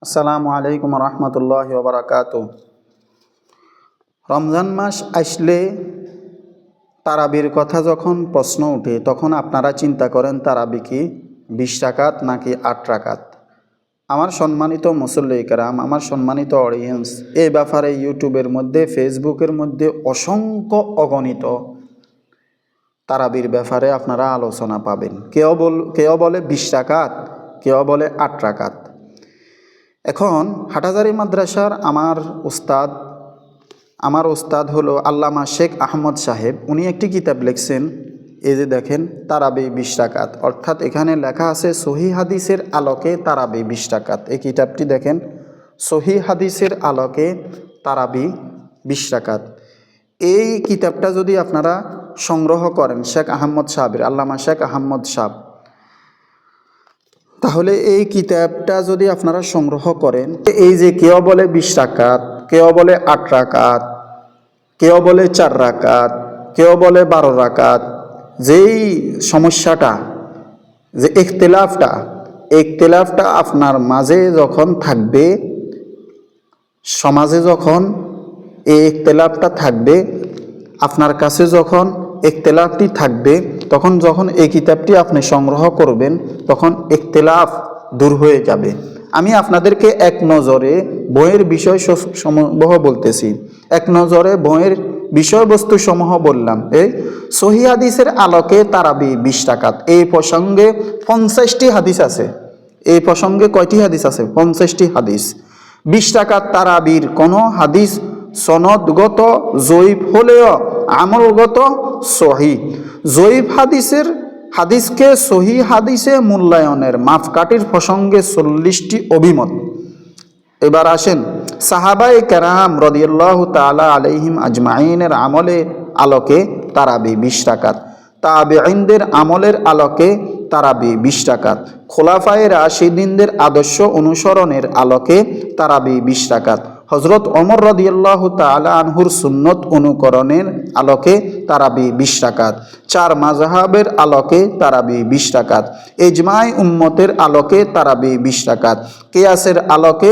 আসসালামু আলাইকুম রহমতুল্লাহি ওয়া বারাকাতুহু। রমজান মাস আসলে তারাবির কথা যখন প্রশ্ন ওঠে তখন আপনারা চিন্তা করেন তারাবি কি 20 রাকাত নাকি 8 রাকাত। আমার সম্মানিত মুসল্লি কেরাম, আমার সম্মানিত অডিয়েন্স, এই ব্যাপারে ইউটিউবের মধ্যে, ফেসবুকের মধ্যে অসংখ্য অগণিত তারাবির ব্যাপারে আপনারা আলোচনা পাবেন। কেউ বলে 20 রাকাত, কেউ বলে 8 রাকাত। এখন হাটাজারি মাদ্রাসার আমার উস্তাদ হলো আল্লামা শেখ আহমদ সাহেব। উনি একটি কিতাব লিখছেন, এই যে দেখেন, তারাবি 20 রাকাত, অর্থাৎ এখানে লেখা আছে সহি হাদিসের আলোকে তারাবি 20 রাকাত। এই কিতাবটি দেখেন, সহি হাদিসের আলোকে তারাবি 20 রাকাত। এই কিতাবটা যদি আপনারা সংগ্রহ করেন শেখ আহমদ সাহেবের, আল্লামা শেখ আহমদ সাহেব, তাহলে এই কিতাবটা যদি আপনারা সংগ্রহ করেন, এই যে কেউ বলে 20 রাকাত, কেউ বলে 8 রাকাত, কেউ বলে 4 রাকাত, কেউ বলে 12 রাকাত, যেই সমস্যাটা, যে ইখতিলাফটা আপনার মাঝে যখন থাকবে, সমাজে যখন এই ইখতিলাফটা থাকবে, আপনার কাছে যখন ইখতিলাফটি থাকবে, তখন যখন এই কিতাবটি আপনি সংগ্রহ করবেন তখন ইখতিলাফ দূর হয়ে যাবে। আমি আপনাদেরকে এক নজরে বইয়ের বিষয় সমূহ বলতেছি, এক নজরে বইয়ের বিষয়বস্তু সমূহ বললাম। এই সহিহ হাদিসের আলোকে তারাবি 20 রাকাত, এই প্রসঙ্গে 50টি হাদিস আছে। এই প্রসঙ্গে কয়টি হাদিস আছে? 50টি হাদিস। 20 রাকাত তারাবির কোনো হাদিস সনদগত জয়ীফ হলেও আমলগত সহি। জয়ীফ হাদিসকে সহি হাদিসে মূল্যায়নের মাপকাঠির প্রসঙ্গে 40টি অভিমত। এবার আসেন, সাহাবায়ে কেরাম রাদিয়াল্লাহু তাআলা আলাইহিম আজমাইনের আমলের আলোকে তারাবি 20 রাকাত, তাবেঈনদের আমলের আলোকে তারাবি 20 রাকাত, খোলাফায়ে রাশিদিনদের আদর্শ অনুসরণের আলোকে তারাবি 20 রাকাত, হযরত ওমর রাদিয়াল্লাহু তাআলা আনহুর সুন্নত অনুকরণের আলোকে তারাবি 20 রাকাত, 4 মাযহাবের আলোকে তারাবি 20 রাকাত, ইজমাই উম্মতের আলোকে তারাবি 20 রাকাত, কিয়াসের আলোকে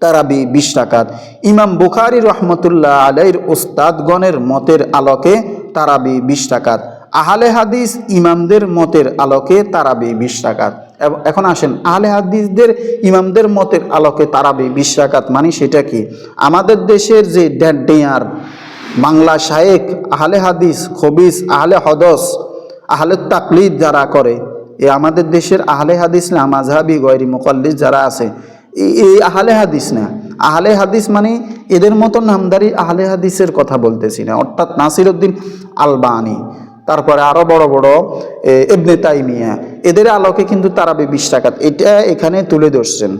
তারাবি 20 রাকাত, ইমাম বুখারী রহমতুল্লাহ আলাইহির উস্তাদগণের মতের আলোকে তারাবি 20 রাকাত, আহলে হাদিস ইমামদের মতের আলোকে তারাবি 20 রাকাত। এখন আসেন, আহলে হাদিসদের ইমামদের মতের আলোকে তারাবি 20 রাকাত মানে সেটা কি? আমাদের দেশের যে ডেয়ার বাংলা শায়েখ, আহলে হাদিস, খবিস, আহলে হদস, আহলে তাকলিদ যারা করে, আমাদের দেশের আহলে হাদিস না, মাযহাবি গয়রি মুকাল্লিদ যারা আছে, এই আহলে হাদিস না। আহলে হাদিস মানে এদের মতো নামদারি আহলে হাদিসের কথা বলতেছি না, অর্থাৎ নাসিরউদ্দিন আলবানী, তারপরে আরো বড় বড় ইবনে তাইমিয়া, এদের আলোকে কিন্তু তারাবি 20 রাকাত, এটা এখানে তুলে ধরছেন।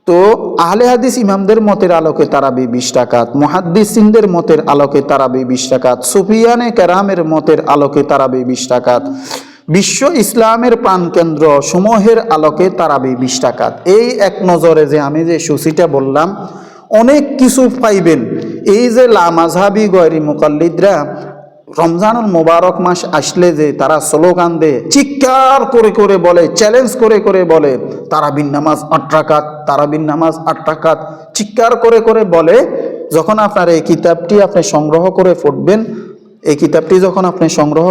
তো আহলে হাদিস ইমামদের মতের আলোকে তারাবি 20 রাকাত, মুহাদ্দিসিনদের মতের আলোকে তারাবি 20 রাকাত, সুফিয়ানে কেরামের মতের আলোকে তারাবি 20 রাকাত, বিশ্ব ইসলামের প্রাণকেন্দ্র সমূহের আলোকে তারাবি 20 রাকাত। এই এক নজরে যে আমি যে সূচিটা বললাম, অনেক কিছু পাইবেন। এই যে লামাযহাবি গয়রি মুকাল্লিদরা রমজানুল মুবারক মাস আসলে যে তারা স্লোগান দেয়, চিৎকার করে করে বলে, চ্যালেঞ্জ করে করে বলে, তারাবির নামাজ 8 রাকাত, তারাবির নামাজ 8 রাকাত, চিৎকার করে করে বলে। যখন আপনার এই কিতাবটি আপনি সংগ্রহ করে পড়বেন, এই কিতাবটি যখন আপনি সংগ্রহ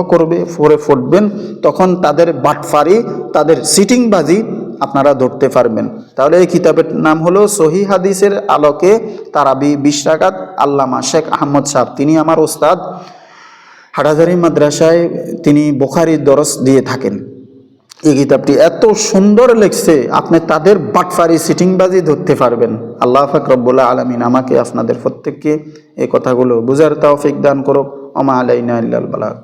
করে পড়বেন, তখন তাদের বাটফারি, তাদের সিটিংবাজি আপনারা ধরতে পারবেন। তাহলে এই কিতাবের নাম হলো সহিহ হাদিসের আলোকে তারাবি 20 রাকাত। আল্লামা শেখ আহমদ সাহেব, তিনি আমার উস্তাদ। হাটাজারি মাদ্রাসায় তিনি বুখারীর দরস দিয়ে থাকেন। এই কিতাবটি এত সুন্দর লেখছে, আপনি তাদের বাটফারি সিটিংবাজি ধরতে পারবেন। আল্লাহ পাক রব্বুল আলামিন আমাকে আপনাদের প্রত্যেককে এই কথাগুলো বুঝার তৌফিক দান করুক। ওমা আলাইনা ইল্লাল বালাগ।